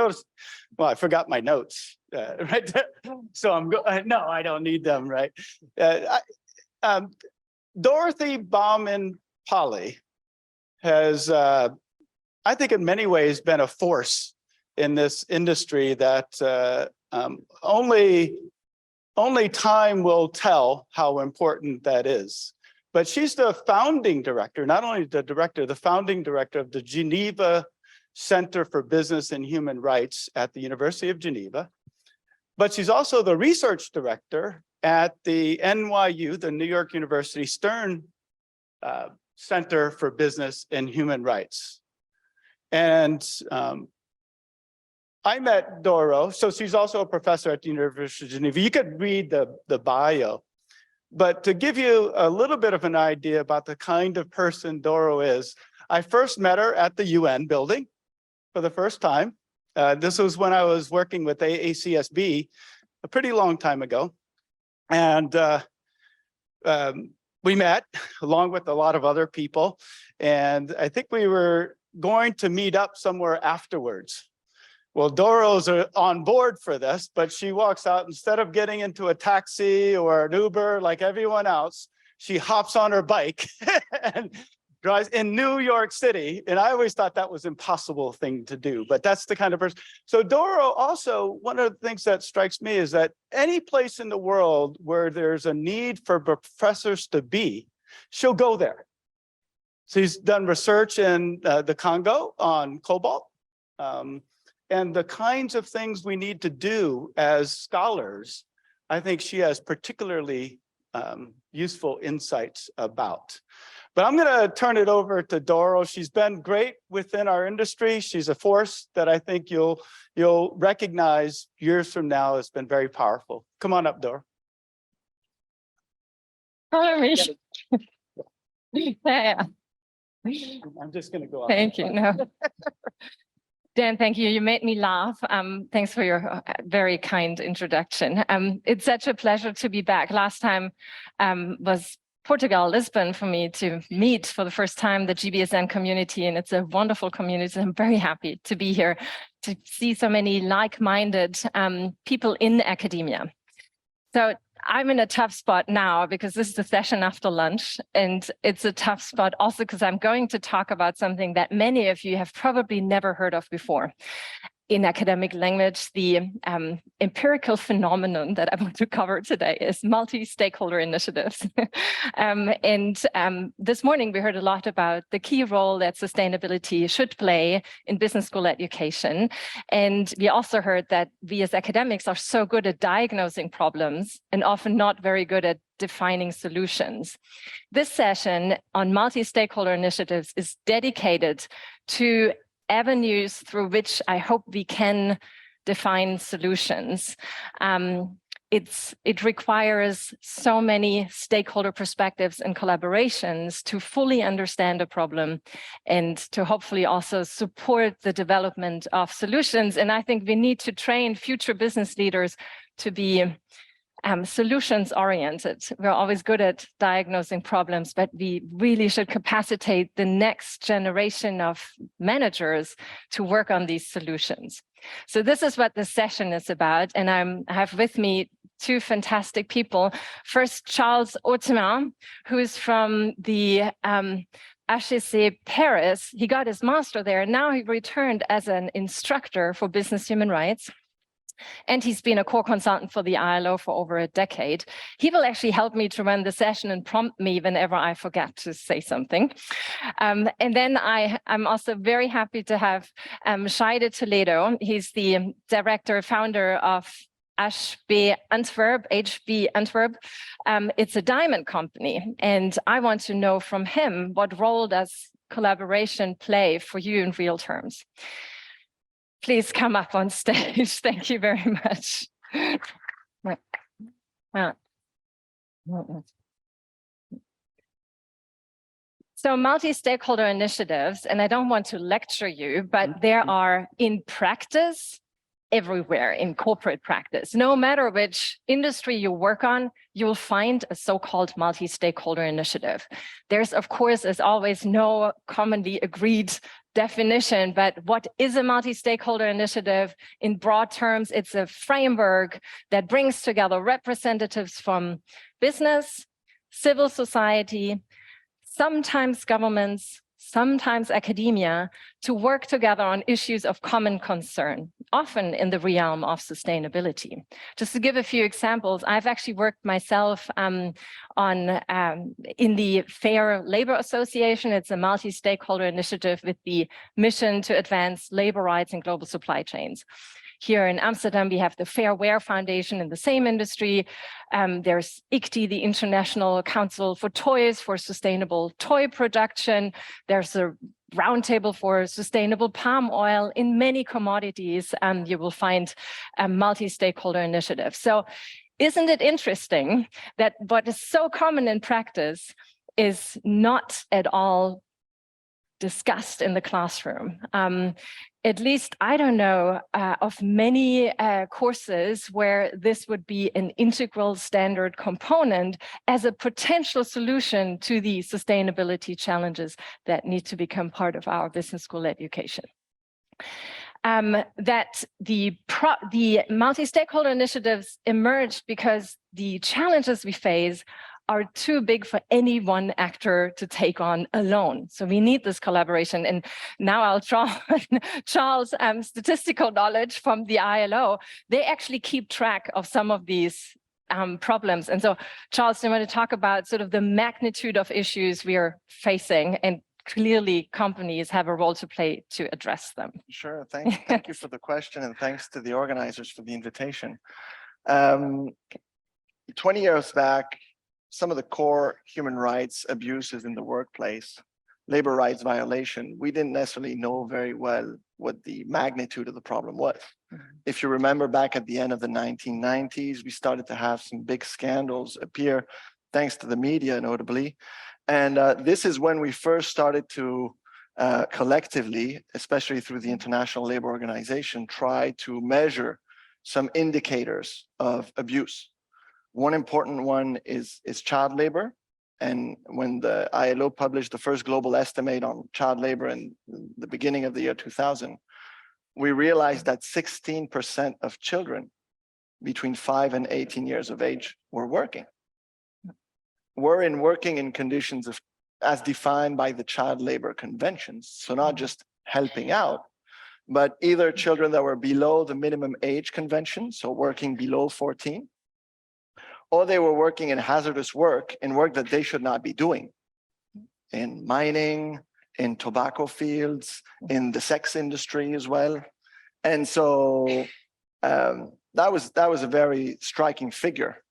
notice, well, I forgot my notes right there. So no, I don't need them, right? Dorothée Baumann-Pauly has, I think in many ways, been a force in this industry that only time will tell how important that is. But she's the founding director, not only the director, the founding director of the Geneva Center for Business and Human Rights at the University of Geneva. But she's also the research director at the NYU, the New York University Stern Center for Business and Human Rights. And I met Doro, so she's also a professor at the University of Geneva. You could read the bio. But to give you a little bit of an idea about the kind of person Doro is, I first met her at the UN building for the first time. This was when I was working with AACSB a pretty long time ago. And we met along with a lot of other people. And I think we were going to meet up somewhere afterwards. Well, Doro's on board for this, but she walks out, instead of getting into a taxi or an Uber like everyone else, she hops on her bike and drives in New York City. And I always thought that was an impossible thing to do, but that's the kind of person. So Doro also, one of the things that strikes me is that any place in the world where there's a need for professors to be, she'll go there. She's done research in the Congo on cobalt. And the kinds of things we need to do as scholars, I think she has particularly useful insights about. But I'm going to turn it over to Doro. She's been great within our industry. She's a force that I think you'll recognize years from now has been very powerful. Come on up, Doro. Hi, yeah. I'm just going to go off. Thank you. No. Dan, thank you. You made me laugh. Thanks for your very kind introduction. It's such a pleasure to be back. Last time was Portugal, Lisbon, for me to meet for the first time the GBSN community, and it's a wonderful community. I'm very happy to be here to see so many like-minded people in academia. So I'm in a tough spot now because this is the session after lunch, and it's a tough spot also because I'm going to talk about something that many of you have probably never heard of before. In academic language, the empirical phenomenon that I want to cover today is multi-stakeholder initiatives. This morning we heard a lot about the key role that sustainability should play in business school education. And we also heard that we as academics are so good at diagnosing problems and often not very good at defining solutions. This session on multi-stakeholder initiatives is dedicated to avenues through which I hope we can define solutions. It requires so many stakeholder perspectives and collaborations to fully understand a problem and to hopefully also support the development of solutions. And I think we need to train future business leaders to be solutions oriented. We're always good at diagnosing problems, but we really should capacitate the next generation of managers to work on these solutions. So this is what this session is about. And I have with me two fantastic people. First, Charles Autheman, who is from the HEC Paris. He got his master there, and now he returned as an instructor for business human rights. And he's been a core consultant for the ILO for over a decade. He will actually help me to run the session and prompt me whenever I forget to say something. And then I'm also very happy to have Shai de Toledo. He's the director, founder of HB Antwerp, HB Antwerp. It's a diamond company. And I want to know from him, what role does collaboration play for you in real terms? Please come up on stage. Thank you very much. So multi-stakeholder initiatives, and I don't want to lecture you, but there are in practice everywhere in corporate practice. No matter which industry you work on, you'll find a so-called multi-stakeholder initiative. There's, of course, as always, no commonly agreed definition, but what is a multi-stakeholder initiative? In broad terms, it's a framework that brings together representatives from business, civil society, sometimes governments, sometimes academia, to work together on issues of common concern, often in the realm of sustainability. Just to give a few examples, I've actually worked myself in the Fair Labor Association. It's a multi-stakeholder initiative with the mission to advance labor rights in global supply chains. Here in Amsterdam, we have the Fair Wear Foundation in the same industry. There's ICTY, the International Council for Toys for Sustainable Toy Production. There's a roundtable for sustainable palm oil. In many commodities, you will find a multi-stakeholder initiative. So isn't it interesting that what is so common in practice is not at all discussed in the classroom? At least I don't know of many courses where this would be an integral standard component as a potential solution to the sustainability challenges that need to become part of our business school education. That the multi-stakeholder initiatives emerged because the challenges we face are too big for any one actor to take on alone. So we need this collaboration. And now I'll draw on Charles' statistical knowledge from the ILO. They actually keep track of some of these problems. And so, Charles, I want to talk about sort of the magnitude of issues we are facing, and clearly companies have a role to play to address them. Sure, thank you for the question, and thanks to the organizers for the invitation. 20 years back, some of the core human rights abuses in the workplace, labor rights violation, we didn't necessarily know very well what the magnitude of the problem was. If you remember back at the end of the 1990s, we started to have some big scandals appear, thanks to the media notably. And this is when we first started to collectively, especially through the International Labor Organization, try to measure some indicators of abuse. One important one is child labor. And when the ILO published the first global estimate on child labor in the beginning of the year 2000, we realized that 16% of children between 5 and 18 years of age were working. Were working in conditions of, as defined by the child labor conventions. So not just helping out, but either children that were below the minimum age convention, so working below 14, or they were working in hazardous work, in work that they should not be doing, in mining, in tobacco fields, in the sex industry as well. And so that was a very striking figure.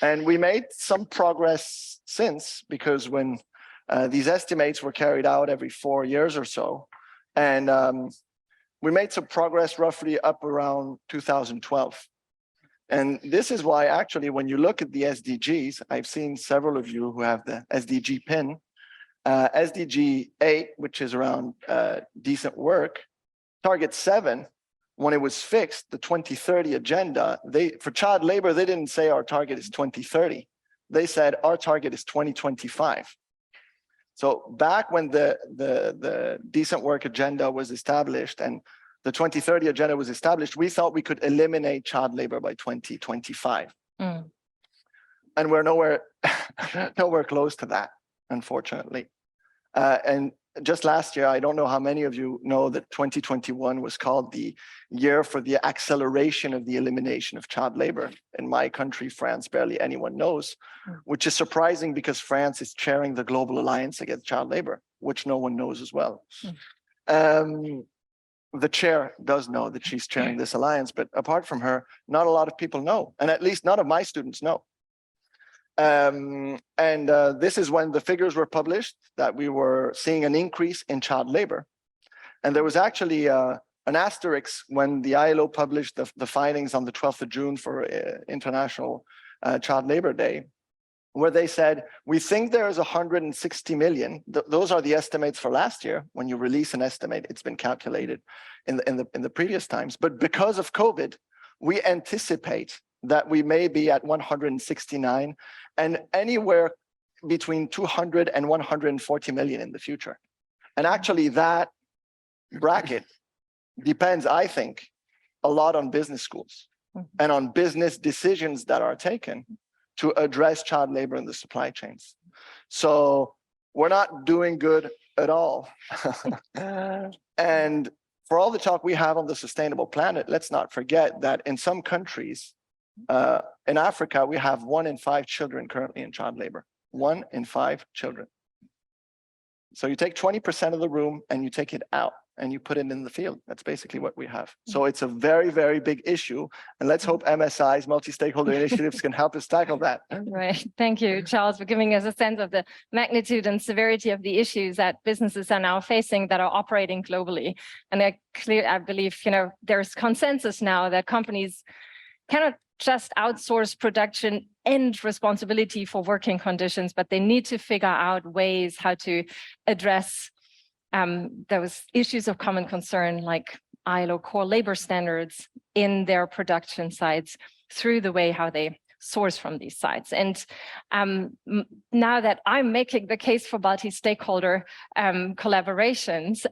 And we made some progress since, because when these estimates were carried out every 4 years or so, and we made some progress roughly up around 2012. And this is why, actually, when you look at the SDGs, I've seen several of you who have the SDG pin. SDG 8, which is around decent work, target 7, when it was fixed, the 2030 agenda, for child labor, they didn't say our target is 2030. They said our target is 2025. So back when the decent work agenda was established and the 2030 agenda was established, we thought we could eliminate child labor by 2025. And we're nowhere close to that, unfortunately. And just last year, I don't know how many of you know that 2021 was called the year for the acceleration of the elimination of child labor. In my country, France, barely anyone knows, which is surprising because France is chairing the Global Alliance Against Child Labor, which no one knows as well. The chair does know that she's chairing this alliance, but apart from her, not a lot of people know, and at least none of my students know. This is when the figures were published that we were seeing an increase in child labor. And there was actually an asterisk when the ILO published the findings on the 12th of June for International Child Labor Day, where they said, we think there's 160 million. Those are the estimates for last year. When you release an estimate, it's been calculated in the previous times. But because of COVID, we anticipate that we may be at 169 and anywhere between 200 and 140 million in the future. And actually that bracket depends, I think, a lot on business schools and on business decisions that are taken to address child labor in the supply chains. So we're not doing good at all. And for all the talk we have on the sustainable planet, let's not forget that in some countries, in Africa, we have 1 in 5 children currently in child labor. 1 in 5 children. So you take 20% of the room and you take it out and you put it in the field. That's basically what we have. So it's a very, very big issue. And let's hope MSIs, multi-stakeholder initiatives, can help us tackle that. Right. Thank you, Charles, for giving us a sense of the magnitude and severity of the issues that businesses are now facing that are operating globally. And I believe, there's consensus now that companies cannot just outsource production and responsibility for working conditions, but they need to figure out ways how to address those issues of common concern, like ILO core labor standards in their production sites through the way how they source from these sites. And now that I'm making the case for multi-stakeholder collaborations,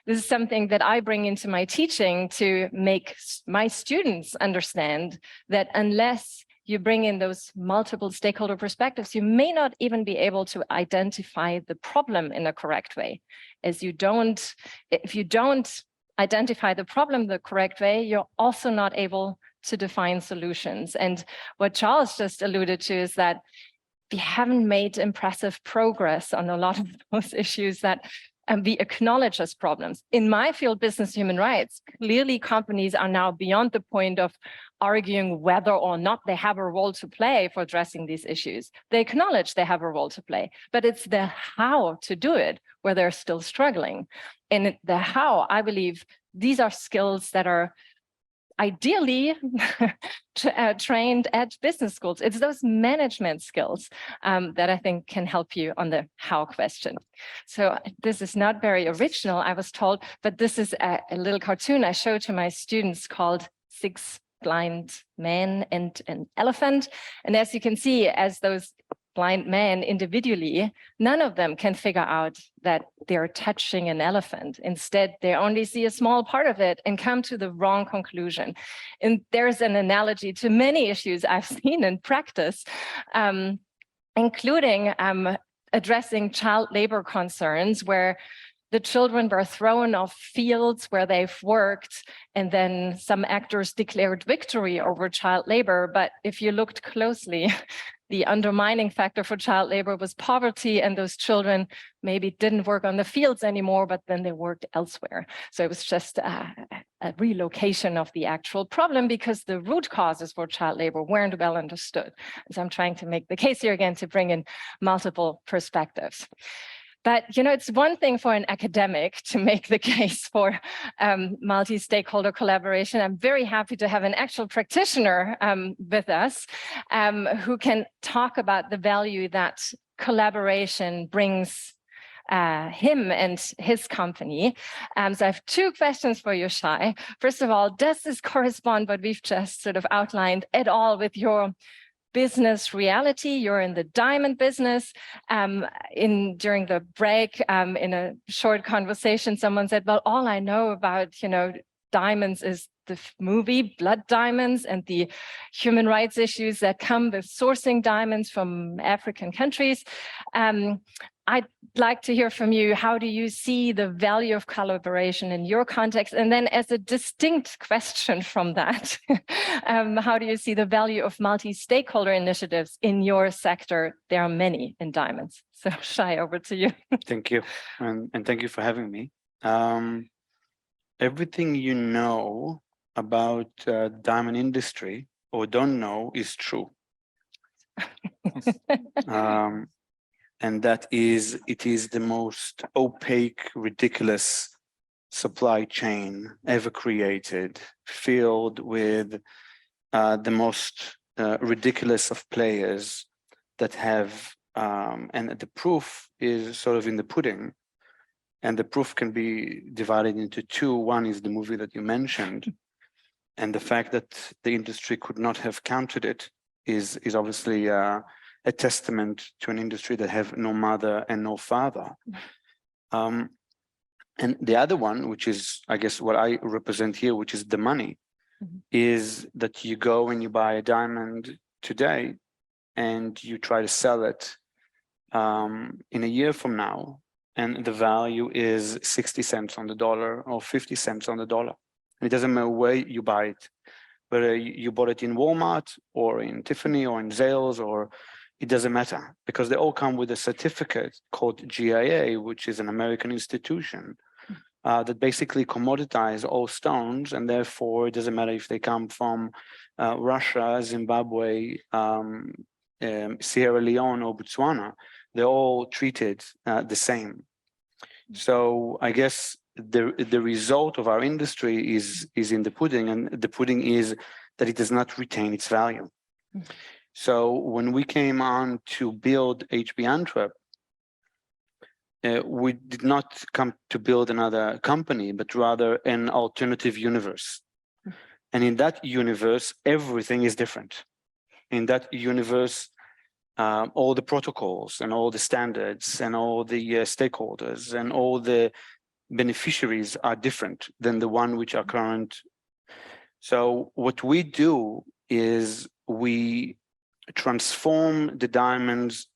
this is something that I bring into my teaching to make my students understand that unless you bring in those multiple stakeholder perspectives, you may not even be able to identify the problem in a correct way. If you don't identify the problem the correct way, you're also not able to define solutions. And what Charles just alluded to is that we haven't made impressive progress on a lot of those issues that we acknowledge as problems. In my field, business human rights, clearly companies are now beyond the point of arguing whether or not they have a role to play for addressing these issues. They acknowledge they have a role to play, but it's the how to do it where they're still struggling. And the how, I believe, these are skills that are ideally trained at business schools. It's those management skills that I think can help you on the how question. So this is not very original, I was told, but this is a little cartoon I show to my students called 6 Blind Men and an Elephant. And as you can see, as those blind men individually, none of them can figure out that they're touching an elephant. Instead, they only see a small part of it and come to the wrong conclusion. And there's an analogy to many issues I've seen in practice, including addressing child labor concerns where the children were thrown off fields where they've worked, and then some actors declared victory over child labor. But if you looked closely, the undermining factor for child labor was poverty, and those children maybe didn't work on the fields anymore, but then they worked elsewhere. So it was just a relocation of the actual problem because the root causes for child labor weren't well understood. So I'm trying to make the case here again to bring in multiple perspectives. But, it's one thing for an academic to make the case for multi-stakeholder collaboration. I'm very happy to have an actual practitioner with us who can talk about the value that collaboration brings him and his company. So I have 2 questions for you, Shai. First of all, does this correspond what we've just sort of outlined at all with your business reality? You're in the diamond business. During the break, in a short conversation, someone said, well, all I know about, diamonds is the movie Blood Diamonds and the human rights issues that come with sourcing diamonds from African countries. I'd like to hear from you. How do you see the value of collaboration in your context? And then as a distinct question from that, how do you see the value of multi-stakeholder initiatives in your sector? There are many in diamonds. So Shai, over to you. Thank you. And thank you for having me. Everything you know about diamond industry or don't know is true. And that is, it is the most opaque, ridiculous supply chain ever created, filled with the most ridiculous of players that have, and the proof is sort of in the pudding, and the proof can be divided into two. One is the movie that you mentioned, and the fact that the industry could not have countered it is obviously a testament to an industry that have no mother and no father. And the other one, which is, I guess, what I represent here, which is the money, is that you go and you buy a diamond today and you try to sell it in a year from now, and the value is 60 cents on the dollar or 50 cents on the dollar. And it doesn't matter where you buy it, whether you bought it in Walmart or in Tiffany or in Zales, or it doesn't matter, because they all come with a certificate called GIA, which is an American institution that basically commoditize all stones, and therefore it doesn't matter if they come from Russia, Zimbabwe, Sierra Leone, or Botswana. They're all treated the same. So I guess the result of our industry is in the pudding, and the pudding is that it does not retain its value. So when we came on to build HB Antwerp, we did not come to build another company, but rather an alternative universe. And in that universe, everything is different. In that universe, all the protocols and all the standards and all the stakeholders and all the beneficiaries are different than the one which are current. So what we do is we transform the diamonds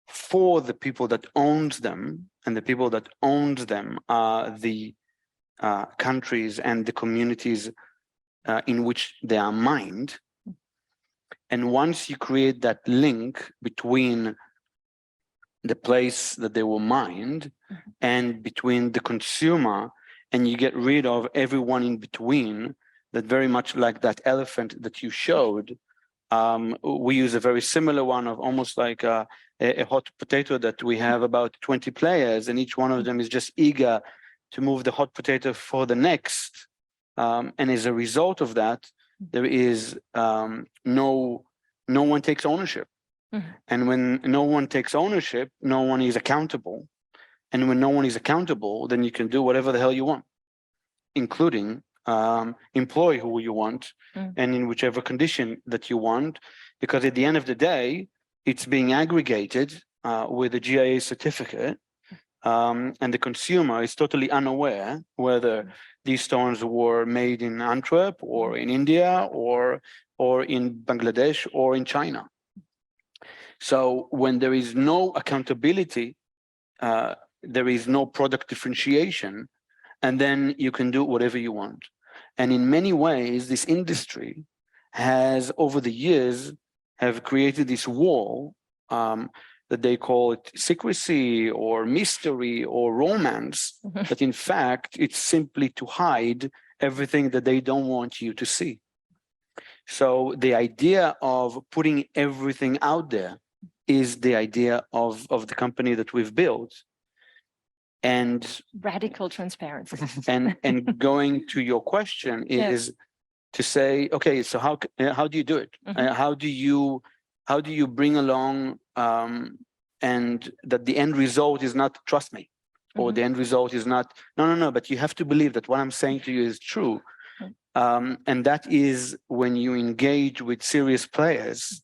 for the people that owns them, and the people that owns them are the countries and the communities in which they are mined. And once you create that link between the place that they were mined and between the consumer, and you get rid of everyone in between, that very much like that elephant that you showed, we use a very similar one of almost like a hot potato, that we have about 20 players, and each one of them is just eager to move the hot potato for the next. And as a result of that, there is no one takes ownership. And when no one takes ownership, no one is accountable. And when no one is accountable, then you can do whatever the hell you want, including employ who you want and in whichever condition that you want, because at the end of the day, it's being aggregated with a GIA certificate, and the consumer is totally unaware whether these stones were made in Antwerp or in India or in Bangladesh or in China. So when there is no accountability, there is no product differentiation, and then you can do whatever you want. And in many ways, this industry has, over the years, have created this wall that they call it secrecy or mystery or romance, that in fact, it's simply to hide everything that they don't want you to see. So the idea of putting everything out there is the idea of the company that we've built. And radical transparency. and going to your question is to say, okay, so how do you do it? How do you bring along and that the end result is not trust me, or the end result is not no, but you have to believe that what I'm saying to you is true. And that is when you engage with serious players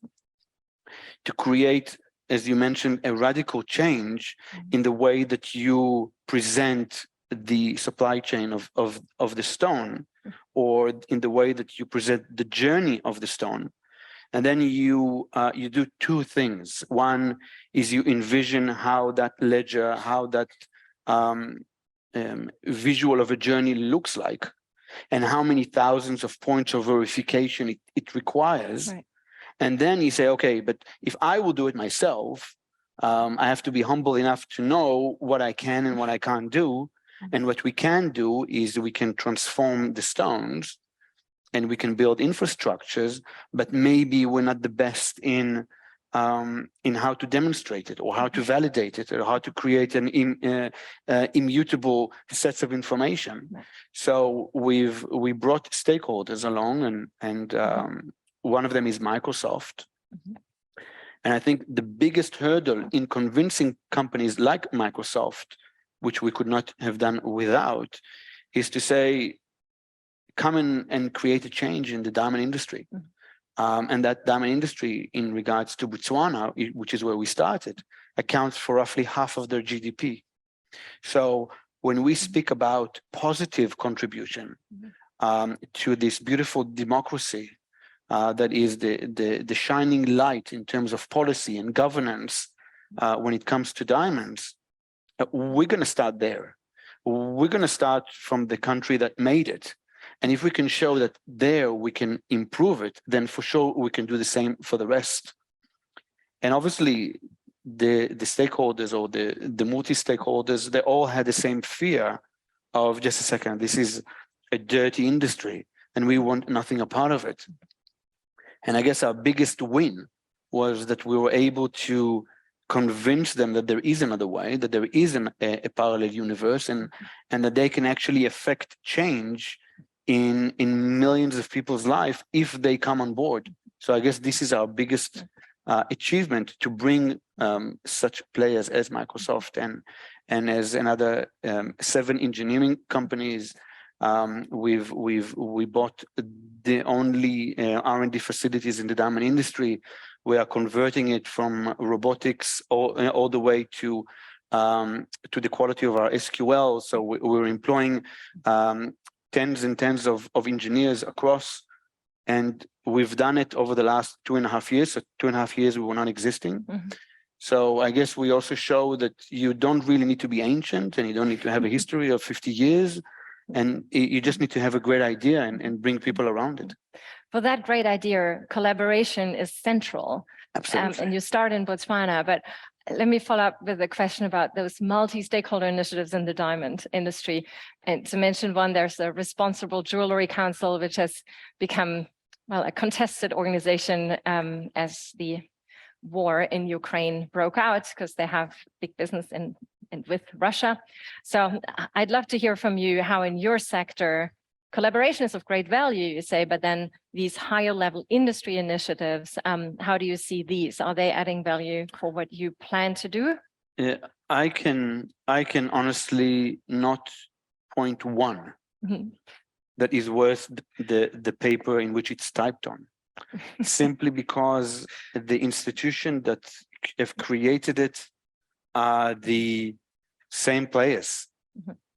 to create, as you mentioned, a radical change in the way that you present the supply chain of the stone, or in the way that you present the journey of the stone. And then you do two things. One is you envision how that ledger, how that visual of a journey looks like, and how many thousands of points of verification it requires. Right. And then you say, okay, but if I will do it myself, I have to be humble enough to know what I can and what I can't do. And what we can do is we can transform the stones and we can build infrastructures, but maybe we're not the best in how to demonstrate it, or how to validate it, or how to create an immutable sets of information. So we brought stakeholders along, and one of them is Microsoft. And I think the biggest hurdle in convincing companies like Microsoft, which we could not have done without, is to say, come in and create a change in the diamond industry. And that diamond industry, in regards to Botswana, which is where we started, accounts for roughly half of their GDP. So when we speak about positive contribution to this beautiful democracy, that is the shining light in terms of policy and governance when it comes to diamonds, we're going to start there. We're going to start from the country that made it. And if we can show that there we can improve it, then for sure we can do the same for the rest. And obviously, the stakeholders or the multi-stakeholders, they all had the same fear of, just a second, this is a dirty industry and we want nothing a part of it. And I guess our biggest win was that we were able to convince them that there is another way, that there is a parallel universe, and that they can actually affect change in millions of people's life if they come on board. So I guess this is our biggest achievement, to bring such players as Microsoft and as another 7 engineering companies. We bought the only R&D facilities in the diamond industry. We are converting it from robotics all the way to the quality of our SQL. So we're employing tens and tens of engineers across, and we've done it over the last 2.5 years. So 2.5 years we were not existing. So I guess we also show that you don't really need to be ancient, and you don't need to have a history of 50 years. And you just need to have a great idea and bring people around it. For that great idea, collaboration is central. Absolutely. And you start in Botswana, but let me follow up with a question about those multi-stakeholder initiatives in the diamond industry. And to mention one, there's the Responsible Jewelry Council, which has become, well, a contested organization as the war in Ukraine broke out, because they have big business and with Russia. So I'd love to hear from you how in your sector, collaboration is of great value, you say, but then these higher level industry initiatives, how do you see these? Are they adding value for what you plan to do? Yeah, I can honestly not point one that is worth the paper in which it's typed on, simply because the institution that have created it are the same players.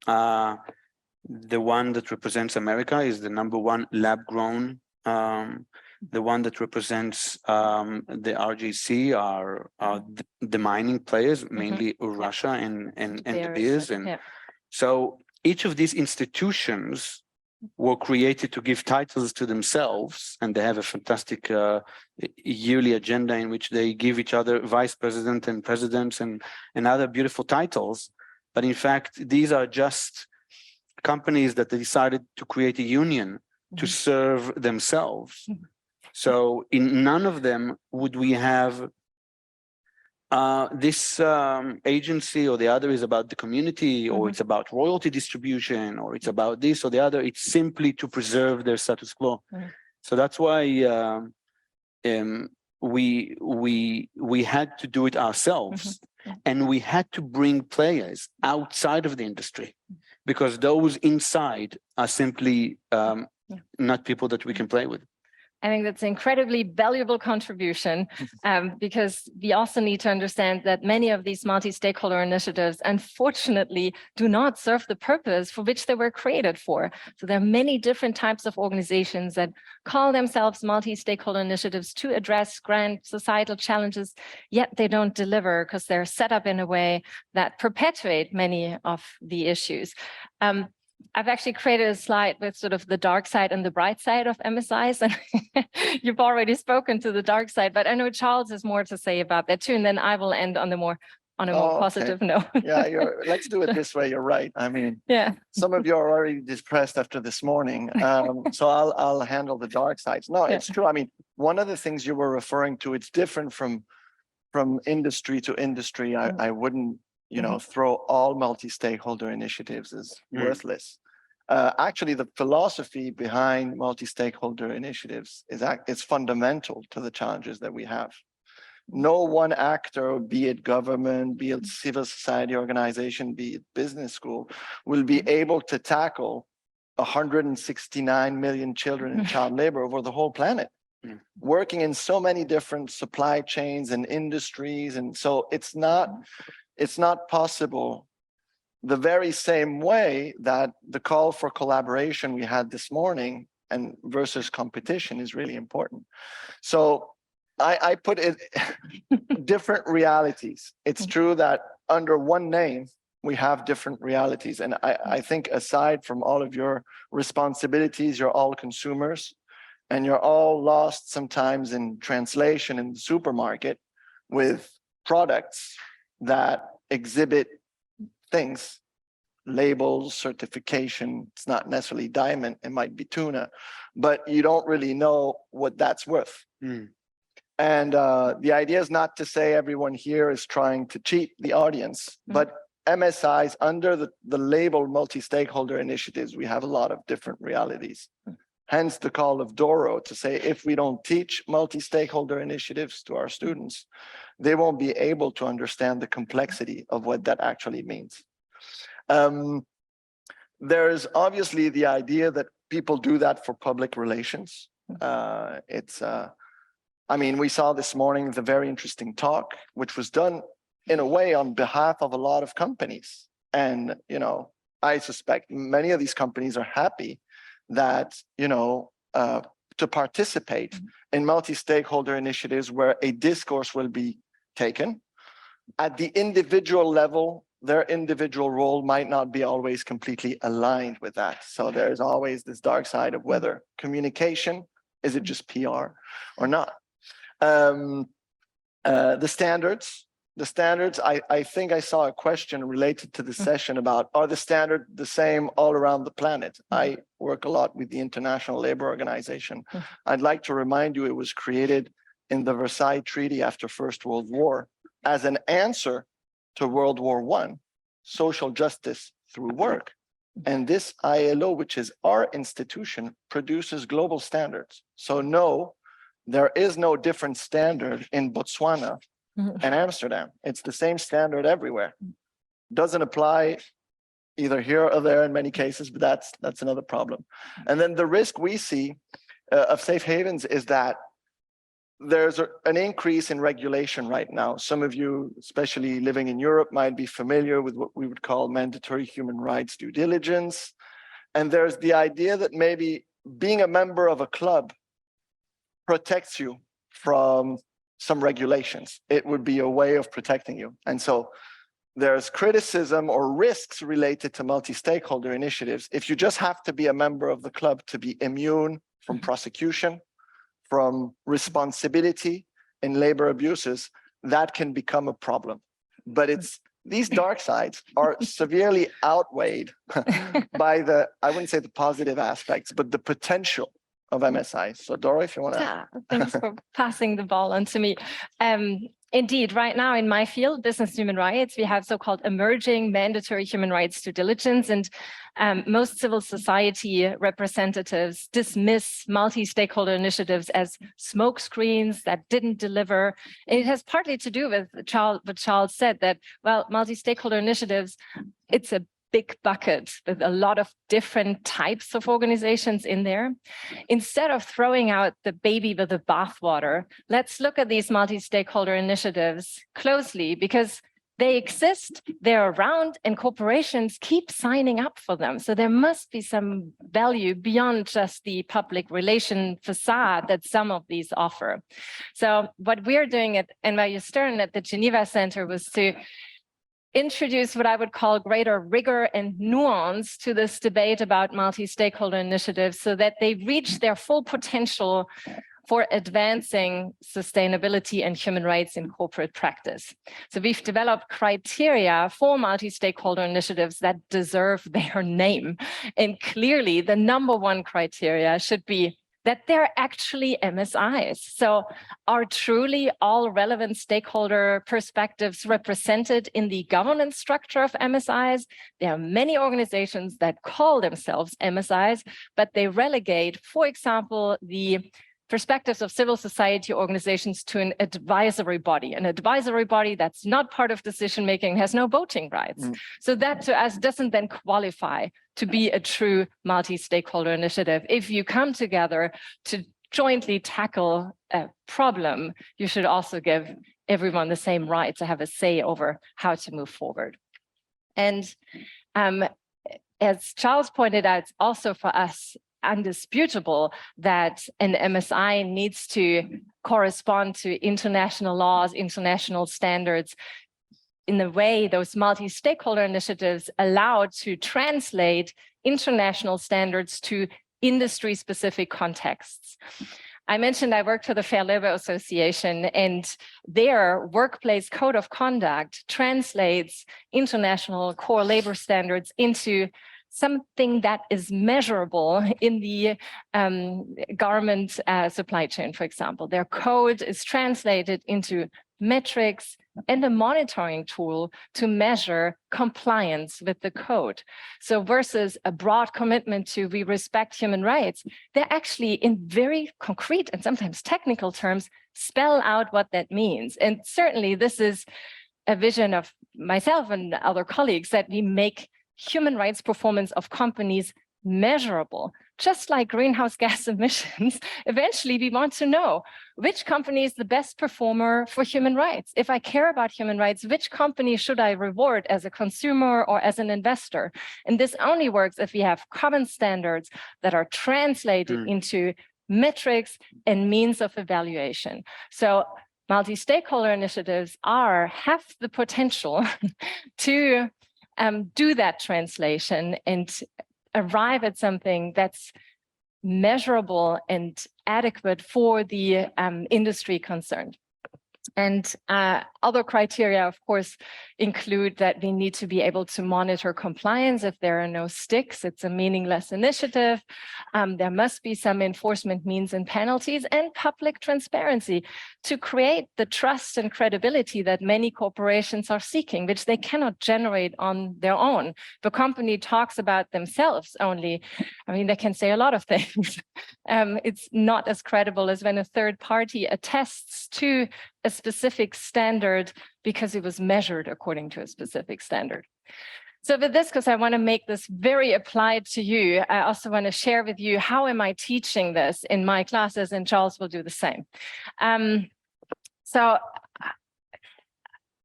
The one that represents America is the #1 lab-grown. The one that represents the RGC are the mining players, mainly Russia and De Beers. And so each of these institutions were created to give titles to themselves, and they have a fantastic yearly agenda in which they give each other vice president and presidents and other beautiful titles. But in fact, these are just companies that they decided to create a union to serve themselves. So in none of them would we have this agency or the other is about the community, or it's about royalty distribution, or it's about this or the other. It's simply to preserve their status quo. So that's why we had to do it ourselves, and we had to bring players outside of the industry, because those inside are simply not people that we can play with. I think that's an incredibly valuable contribution, because we also need to understand that many of these multi-stakeholder initiatives, unfortunately, do not serve the purpose for which they were created for. So there are many different types of organizations that call themselves multi-stakeholder initiatives to address grand societal challenges, yet they don't deliver because they're set up in a way that perpetuate many of the issues. I've actually created a slide with sort of the dark side and the bright side of MSIs, and you've already spoken to the dark side, but I know Charles has more to say about that too, and then I will end on a more positive note. Yeah, let's do it this way. You're right. I mean, some of you are already depressed after this morning, so I'll handle the dark sides. No, it's true. I mean, one of the things you were referring to, it's different from industry to industry. I wouldn't throw all multi-stakeholder initiatives as worthless. Actually, the philosophy behind multi-stakeholder initiatives is fundamental to the challenges that we have. No one actor, be it government, be it civil society organization, be it business school, will be able to tackle 169 million children in child labor over the whole planet, working in so many different supply chains and industries. And so it's not possible. The very same way that the call for collaboration we had this morning and versus competition is really important. So I put it different realities. It's true that under one name, we have different realities. And I think aside from all of your responsibilities, you're all consumers and you're all lost sometimes in translation in the supermarket with products that exhibit things, labels, certification. It's not necessarily diamond, it might be tuna, but you don't really know what that's worth. And the idea is not to say everyone here is trying to cheat the audience, but MSIs under the label multi-stakeholder initiatives, we have a lot of different realities. Hence the call of Doro to say, if we don't teach multi-stakeholder initiatives to our students, they won't be able to understand the complexity of what that actually means. There's obviously the idea that people do that for public relations. I mean, we saw this morning the very interesting talk, which was done in a way on behalf of a lot of companies. And, you know, I suspect many of these companies are happy that, you know, to participate in multi-stakeholder initiatives where a discourse will be taken. At the individual level, their individual role might not be always completely aligned with that. So there's always this dark side of whether communication, is it just PR or not? The standards, I think I saw a question related to the session about, are the standards the same all around the planet? I work a lot with the International Labour Organization. I'd like to remind you, it was created in the Versailles Treaty after First World War as an answer to World War I, social justice through work. And this ILO, which is our institution, produces global standards. So no, there is no different standard in Botswana and Amsterdam. It's the same standard everywhere. Doesn't apply either here or there in many cases, but that's another problem. And then the risk we see of safe havens is that there's an increase in regulation right now. Some of you, especially living in Europe, might be familiar with what we would call mandatory human rights due diligence. And there's the idea that maybe being a member of a club protects you from some regulations. It would be a way of protecting you. And so there's criticism or risks related to multi-stakeholder initiatives. If you just have to be a member of the club to be immune from prosecution, from responsibility in labor abuses, that can become a problem. But these dark sides are severely outweighed by I wouldn't say the positive aspects, but the potential of MSI. So Doro, if you want to. Yeah, thanks for passing the ball on to me. Indeed, right now in my field, business human rights, we have so-called emerging mandatory human rights due diligence, and most civil society representatives dismiss multi-stakeholder initiatives as smokescreens that didn't deliver. It has partly to do with what Charles said, that, well, multi-stakeholder initiatives, it's a big bucket with a lot of different types of organizations in there. Instead of throwing out the baby with the bathwater, let's look at these multi-stakeholder initiatives closely, because they exist, they're around, and corporations keep signing up for them. So there must be some value beyond just the public relation facade that some of these offer. So what we're doing at NYU Stern at the Geneva Center was to introduce what I would call greater rigor and nuance to this debate about multi-stakeholder initiatives so that they reach their full potential for advancing sustainability and human rights in corporate practice. So we've developed criteria for multi-stakeholder initiatives that deserve their name. And clearly the number one criteria should be that they're actually MSIs. So are truly all relevant stakeholder perspectives represented in the governance structure of MSIs? There are many organizations that call themselves MSIs, but they relegate, for example, the perspectives of civil society organizations to an advisory body that's not part of decision making, has no voting rights. So that to us doesn't then qualify to be a true multi-stakeholder initiative. If you come together to jointly tackle a problem, you should also give everyone the same right to have a say over how to move forward. And as Charles pointed out, it's also for us undisputable that an MSI needs to correspond to international laws, international standards, in the way those multi-stakeholder initiatives allow to translate international standards to industry-specific contexts. I mentioned I worked for the Fair Labor Association, and their workplace code of conduct translates international core labor standards into something that is measurable in the garment supply chain, for example. Their code is translated into metrics and a monitoring tool to measure compliance with the code. So versus a broad commitment to we respect human rights, they're actually in very concrete and sometimes technical terms spell out what that means. And certainly this is a vision of myself and other colleagues, that we make human rights performance of companies measurable. Just like greenhouse gas emissions, eventually we want to know which company is the best performer for human rights. If I care about human rights, which company should I reward as a consumer or as an investor? And this only works if we have common standards that are translated into metrics and means of evaluation. So multi-stakeholder initiatives have the potential to do that translation and arrive at something that's measurable and adequate for the industry concerned. And other criteria, of course, include that we need to be able to monitor compliance. If there are no sticks, it's a meaningless initiative. There must be some enforcement means and penalties, and public transparency to create the trust and credibility that many corporations are seeking, which they cannot generate on their own. If a company talks about themselves only, I mean, they can say a lot of things. It's not as credible as when a third party attests to a specific standard because it was measured according to a specific standard. So with this, because I want to make this very applied to you, I also want to share with you how am I teaching this in my classes, and Charles will do the same. So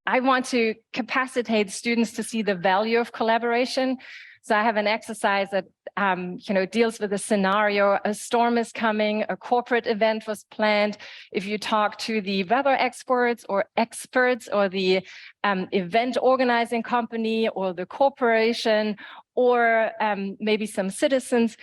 I want to capacitate students to see the value of collaboration. So I have an exercise that deals with a scenario: a storm is coming, a corporate event was planned. If you talk to the weather experts or the event organizing company or the corporation or maybe some citizens,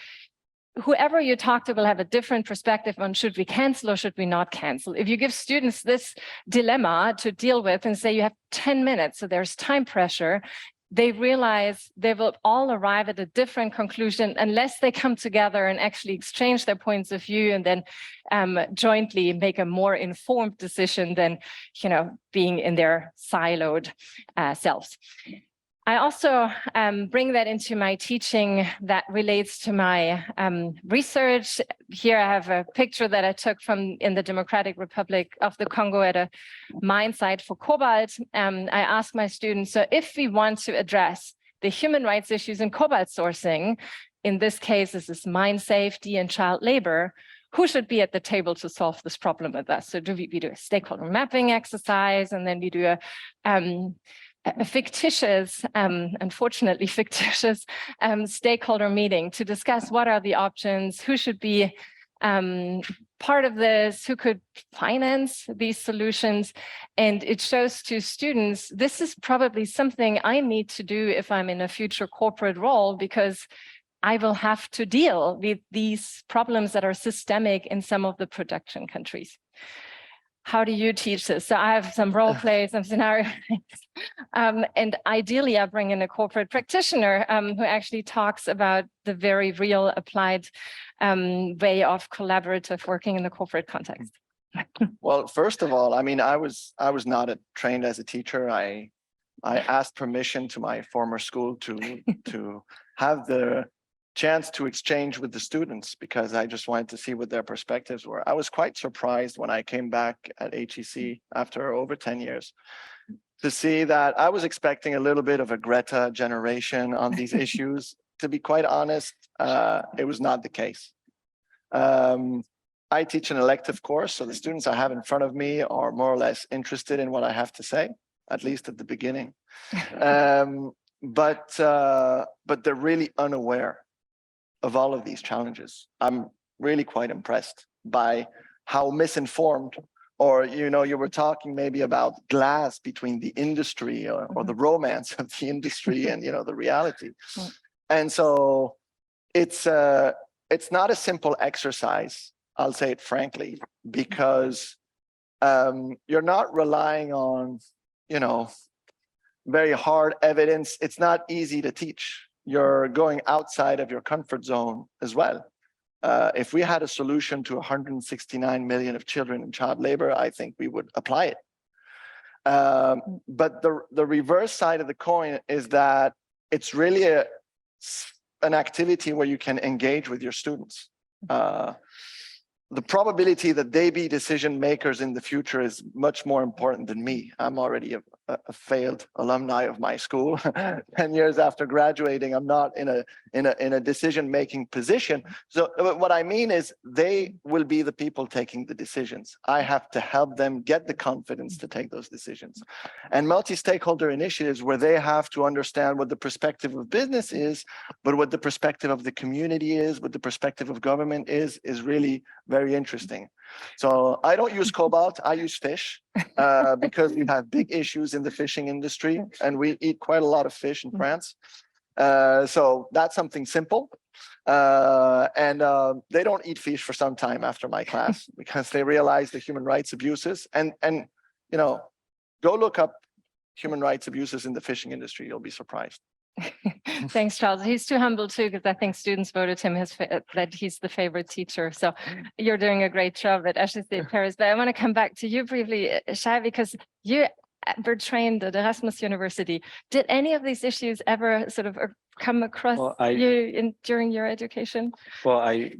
whoever you talk to will have a different perspective on should we cancel or should we not cancel. If you give students this dilemma to deal with and say you have 10 minutes, so there's time pressure, they realize they will all arrive at a different conclusion unless they come together and actually exchange their points of view and then jointly make a more informed decision than being in their siloed selves. I also bring that into my teaching that relates to my research. Here I have a picture that I took in the Democratic Republic of the Congo at a mine site for cobalt. I asked my students, so if we want to address the human rights issues in cobalt sourcing, in this case, this is mine safety and child labor, who should be at the table to solve this problem with us? So we do a stakeholder mapping exercise, and then we do a fictitious, unfortunately fictitious stakeholder meeting to discuss what are the options, who should be part of this, who could finance these solutions. And it shows to students, this is probably something I need to do if I'm in a future corporate role, because I will have to deal with these problems that are systemic in some of the production countries. How do you teach this? So I have some role plays, some scenarios, and ideally I bring in a corporate practitioner who actually talks about the very real applied way of collaborative working in the corporate context. Well, first of all, I mean, I was not trained as a teacher. I asked permission to my former school to have the chance to exchange with the students because I just wanted to see what their perspectives were. I was quite surprised when I came back at HEC after over 10 years to see that I was expecting a little bit of a Greta generation on these issues. To be quite honest, it was not the case. I teach an elective course, so the students I have in front of me are more or less interested in what I have to say, at least at the beginning. But they're really unaware of all of these challenges. I'm really quite impressed by how misinformed, or you were talking maybe about glass between the industry or the romance of the industry and the reality. And so it's not a simple exercise, I'll say it frankly, because you're not relying on very hard evidence. It's not easy to teach. You're going outside of your comfort zone as well. If we had a solution to 169 million of children in child labor, I think we would apply it. But the reverse side of the coin is that it's really an activity where you can engage with your students. The probability that they be decision makers in the future is much more important than me. I'm already a failed alumni of my school. 10 years after graduating, I'm not in a decision-making position. So what I mean is they will be the people taking the decisions. I have to help them get the confidence to take those decisions. And multi-stakeholder initiatives where they have to understand what the perspective of business is, but what the perspective of the community is, what the perspective of government is really very interesting. So I don't use cobalt, I use fish because we have big issues in the fishing industry and we eat quite a lot of fish in France. So that's something simple. And they don't eat fish for some time after my class because they realize the human rights abuses and go look up human rights abuses in the fishing industry, you'll be surprised. Thanks, Charles. He's too humble too, because I think students voted him that he's the favorite teacher. So you're doing a great job at HEC Paris. But I want to come back to you briefly, Shai, because you were trained at Erasmus University. Did any of these issues ever sort of come across during your education? Well, I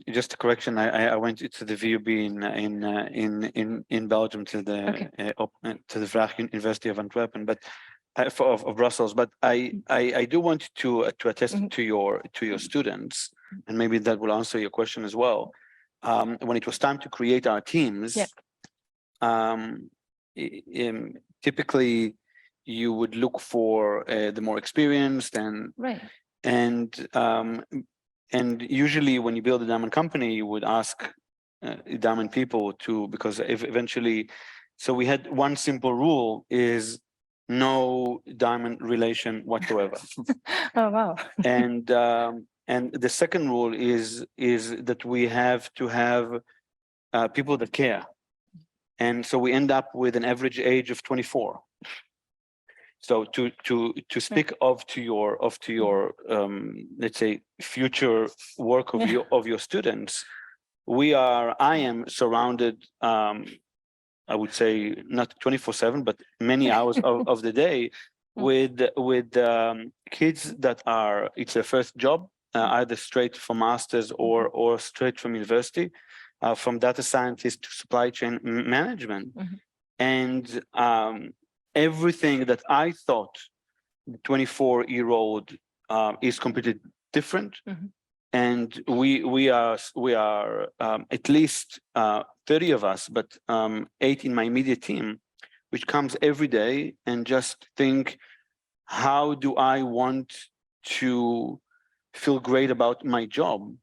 just a correction. I went to the VUB in Belgium to the Vrije University of Antwerp, but of Brussels. But I do want to attest to your students, and maybe that will answer your question as well. When it was time to create our teams, typically you would look for the more experienced and usually when you build a diamond company, you would ask diamond people to, because eventually, so we had one simple rule is no diamond relation whatsoever. Oh wow! And the second rule is that we have to have people that care, and so we end up with an average age of 24. So to speak to your let's say future work of your students, I am surrounded. I would say not 24/7, but many hours of the day with kids that are, it's their first job, either straight from masters or straight from university, from data scientist to supply chain management. And everything that I thought the 24-year-old is completely different. And we are at least 30 of us, but 8 in my immediate team, which comes every day and just think, how do I want to feel great about my job?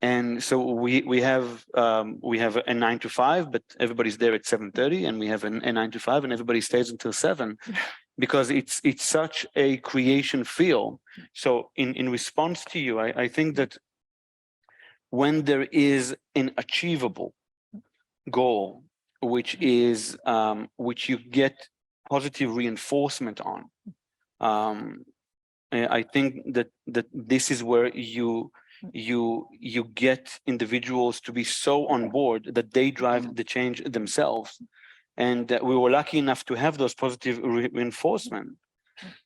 And so we have a 9 to 5, but everybody's there at 7:30, and we have a 9 to 5, and everybody stays until 7. Because it's such a creation feel. So in response to you, I think that when there is an achievable goal, which is which you get positive reinforcement on, I think that this is where you get individuals to be so on board that they drive the change themselves. And we were lucky enough to have those positive reinforcement.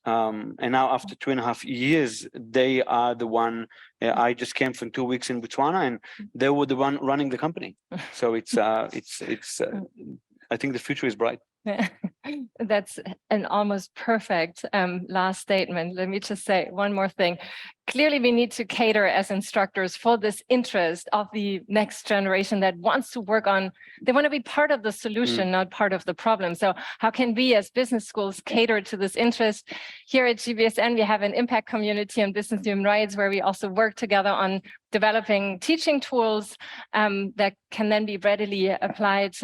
And now after 2.5 years, they are the one, I just came from 2 weeks in Botswana and they were the one running the company. So it's I think the future is bright. That's an almost perfect last statement. Let me just say one more thing. Clearly, we need to cater as instructors for this interest of the next generation that wants to work on, they want to be part of the solution, not part of the problem. So how can we as business schools cater to this interest? Here at GBSN, we have an impact community on business human rights where we also work together on developing teaching tools that can then be readily applied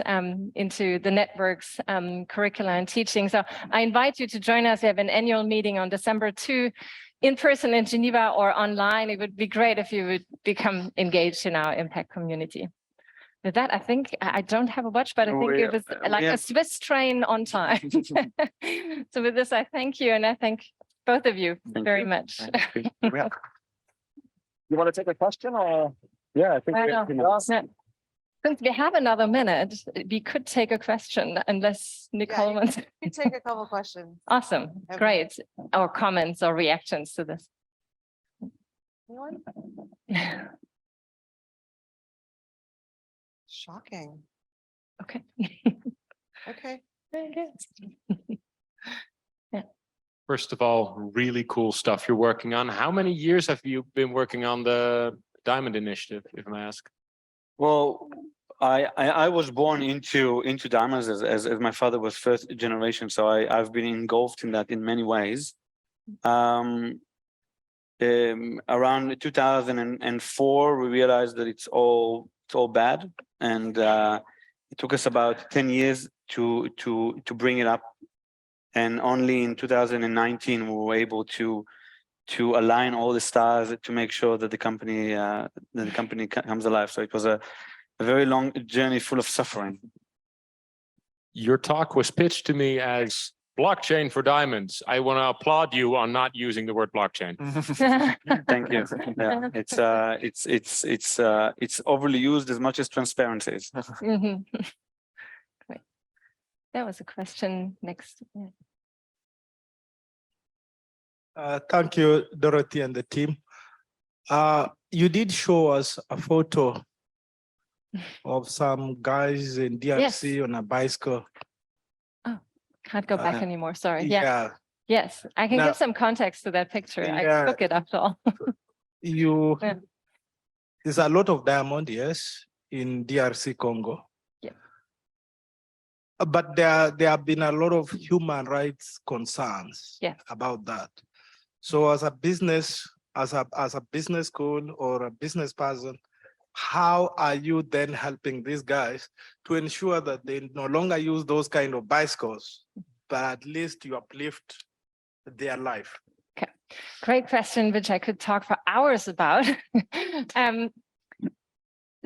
into the network's curricula and teaching. So I invite you to join us. We have an annual meeting on December 2, in person in Geneva or online. It would be great if you would become engaged in our impact community. With that, I think I don't have a watch, but I think it was like a Swiss train on time. So with this, I thank you, and I thank both of you very much. You want to take a question or? Yeah, I think Since we have another minute, we could take a question unless Nicole wants. You can take a couple questions. Awesome, great. Or comments or reactions to this. Anyone? Shocking. Okay. Okay. Very good. First of all, really cool stuff you're working on. How many years have you been working on the Diamond Initiative, if I may ask? Well, I was born into diamonds as my father was first generation, so I've been engulfed in that in many ways. Around 2004, we realized that it's all bad, and it took us about 10 years to bring it up, and only in 2019 we were able to align all the stars to make sure that the company comes alive. So it was a very long journey full of suffering. Your talk was pitched to me as blockchain for diamonds. I want to applaud you on not using the word blockchain. Thank you. Yeah, it's overly used as much as transparency is. Great. That was a question next. Thank you, Dorothée and the team. You did show us a photo of some guys in DRC on a bicycle. Oh, can't go back anymore. Sorry. Yeah. Yeah. Yes, I can give some context to that picture. I took it after all. There's a lot of diamond, yes, in DRC Congo. Yeah. But there have been a lot of human rights concerns about that. So as a business, as a business school or a business person, how are you then helping these guys to ensure that they no longer use those kind of bicycles, but at least you uplift their life? Okay, great question, which I could talk for hours about.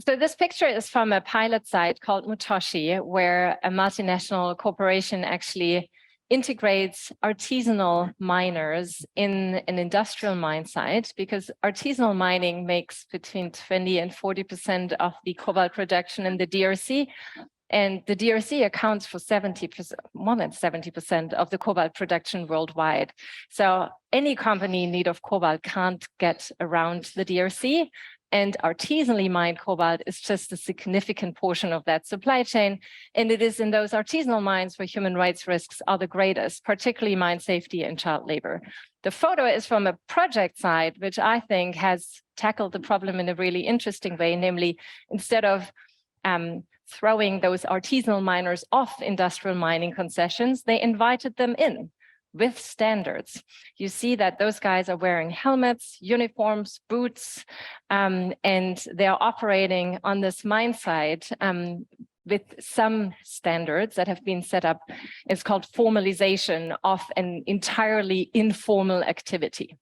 So this picture is from a pilot site called Mutoshi, where a multinational corporation actually integrates artisanal miners in an industrial mine site, because artisanal mining makes between 20 and 40% of the cobalt production in the DRC. And the DRC accounts for 70%, more than 70% of the cobalt production worldwide. So any company in need of cobalt can't get around the DRC. And artisanally mined cobalt is just a significant portion of that supply chain. And it is in those artisanal mines where human rights risks are the greatest, particularly mine safety and child labor. The photo is from a project site, which I think has tackled the problem in a really interesting way, namely, instead of throwing those artisanal miners off industrial mining concessions, they invited them in with standards. You see that those guys are wearing helmets, uniforms, boots, and they're operating on this mine site with some standards that have been set up. It's called formalization of an entirely informal activity.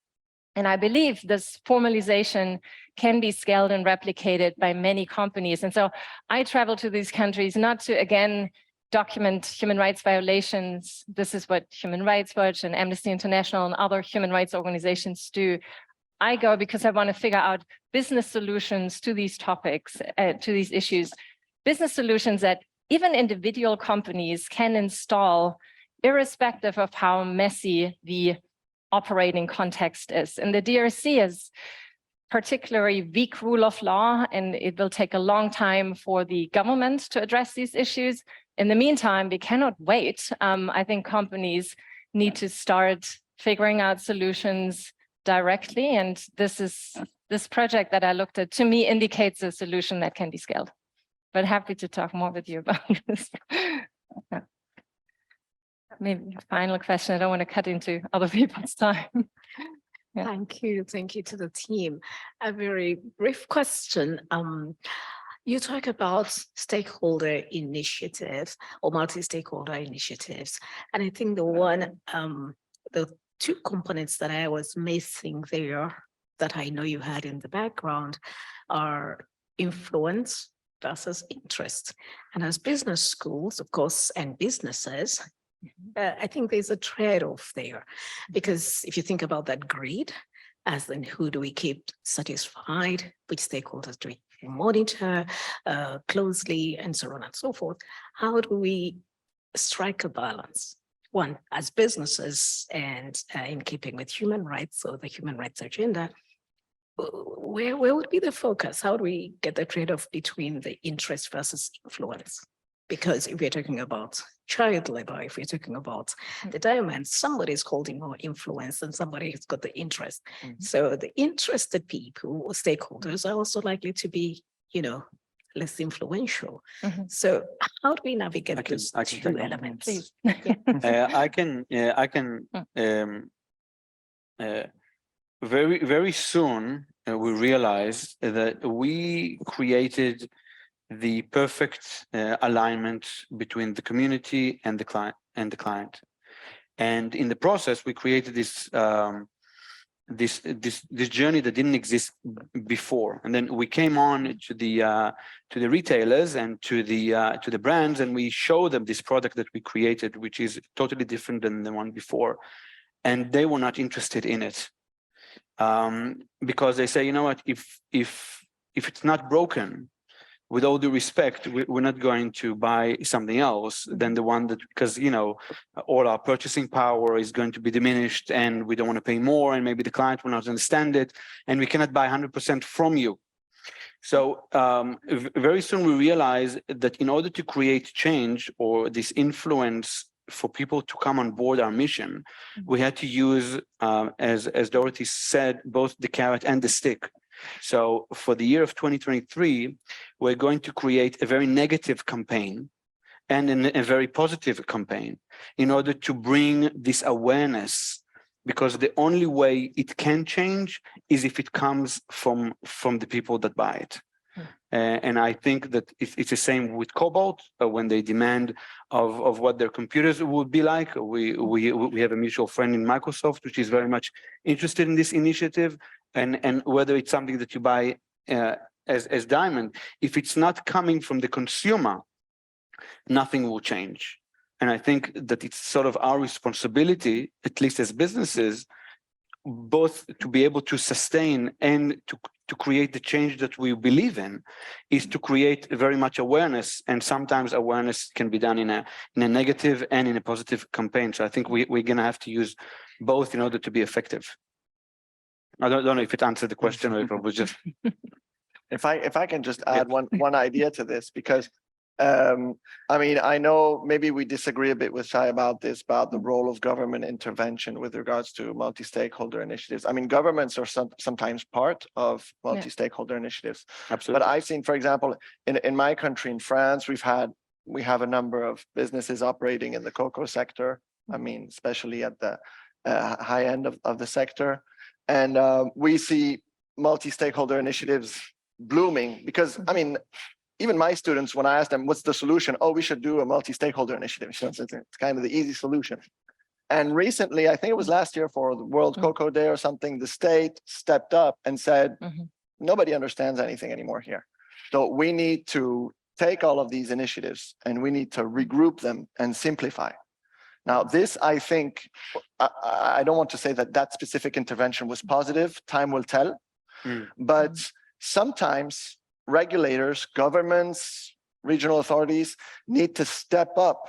And I believe this formalization can be scaled and replicated by many companies. And so I travel to these countries not to, again, document human rights violations. This is what Human Rights Watch and Amnesty International and other human rights organizations do. I go because I want to figure out business solutions to these topics, to these issues, business solutions that even individual companies can install irrespective of how messy the operating context is. And the DRC is particularly weak rule of law, and it will take a long time for the government to address these issues. In the meantime, we cannot wait. I think companies need to start figuring out solutions directly. And this project that I looked at, to me, indicates a solution that can be scaled. But happy to talk more with you about this. Maybe a final question. I don't want to cut into other people's time. Yeah. Thank you. Thank you to the team. A very brief question. You talk about stakeholder initiatives or multi-stakeholder initiatives. And I think the two components that I was missing there that I know you had in the background are influence versus interest. And as business schools, of course, and businesses, I think there's a trade-off there, because if you think about that greed, as in who do we keep satisfied, which stakeholders do we monitor closely, and so on and so forth, how do we strike a balance? One, as businesses and in keeping with human rights or the human rights agenda, where would be the focus? How do we get the trade-off between the interest versus influence? Because if we're talking about child labor, if we're talking about the diamonds, somebody's holding more influence and somebody has got the interest. So the interested people or stakeholders are also likely to be, less influential. So how do we navigate those two elements? Please. I can very soon we realized that we created the perfect alignment between the community and the client. And in the process, we created this this journey that didn't exist before. And then we came on to the retailers and to the brands, and we showed them this product that we created, which is totally different than the one before. And they were not interested in it. Because they say, you know what, if it's not broken, with all due respect, we're not going to buy something else than the one that, because, all our purchasing power is going to be diminished and we don't want to pay more, and maybe the client will not understand it, and we cannot buy 100% from you. So very soon we realized that in order to create change or this influence for people to come on board our mission, we had to use, as Dorothée said, both the carrot and the stick. So for the year of 2023, we're going to create a very negative campaign and a very positive campaign in order to bring this awareness, because the only way it can change is if it comes from the people that buy it. And I think that it's the same with Cobalt when they demand of what their computers would be like. We have a mutual friend in Microsoft, which is very much interested in this initiative. And whether it's something that you buy as diamond, if it's not coming from the consumer, nothing will change. And I think that it's sort of our responsibility, at least as businesses, both to be able to sustain and to create the change that we believe in, is to create very much awareness. And sometimes awareness can be done in a negative and in a positive campaign. So I think we're going to have to use both in order to be effective. I don't know if it answered the question or if it was just. If I can just add one idea to this, because I know maybe we disagree a bit with Shai about the role of government intervention with regards to multi-stakeholder initiatives. I mean, governments are sometimes part of multi-stakeholder initiatives. Absolutely. But I've seen, for example, in my country, in France, we have a number of businesses operating in the cocoa sector. I mean, especially at the high end of the sector. And we see multi-stakeholder initiatives blooming because, even my students, when I ask them, what's the solution? Oh, we should do a multi-stakeholder initiative. It's kind of the easy solution. And recently, I think it was last year for the World Cocoa Day or something, the state stepped up and said, nobody understands anything anymore here. So we need to take all of these initiatives and we need to regroup them and simplify. Now, this, I think, I don't want to say that specific intervention was positive, time will tell, but sometimes regulators, governments, regional authorities need to step up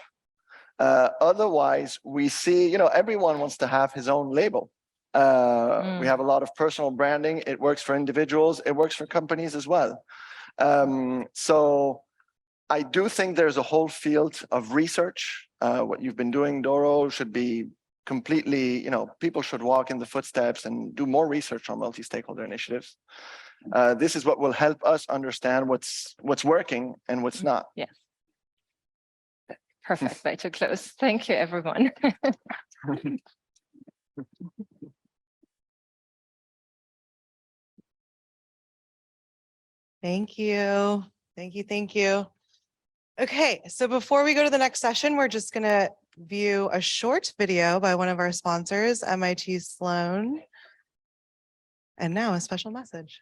Otherwise, we see, you know, everyone wants to have his own label. We have a lot of personal branding. It works for individuals. It works for companies as well. So I do think there's a whole field of research. What you've been doing, Doro, should be completely, you know, people should walk in the footsteps and do more research on multi-stakeholder initiatives. This is what will help us understand what's working and what's not. Yes. Perfect way to close. Thank you, everyone. Thank you. Thank you. Thank you. Okay, so before we go to the next session, we're just going to view a short video by one of our sponsors, MIT Sloan. And now a special message.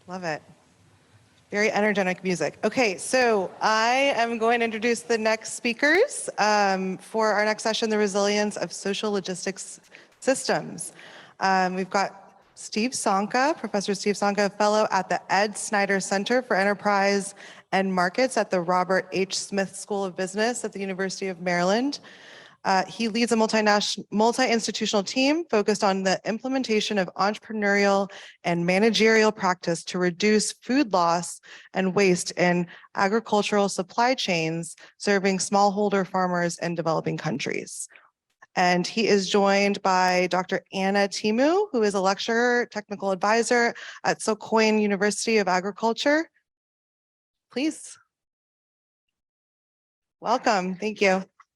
Love it. Very energetic music. Okay, so I am going to introduce the next speakers for our next session, the resilience of social logistics systems. We've got Steve Sonka, Professor Steve Sonka, fellow at the Ed Snyder Center for Enterprise and Markets at the Robert H. Smith School of Business at the University of Maryland. He leads a multi-institutional team focused on the implementation of entrepreneurial and managerial practice to reduce food loss and waste in agricultural supply chains serving smallholder farmers in developing countries. And he is joined by Dr. Anna Timu, who is a lecturer, technical advisor at Sokoine University of Agriculture. Please. Welcome. Thank you.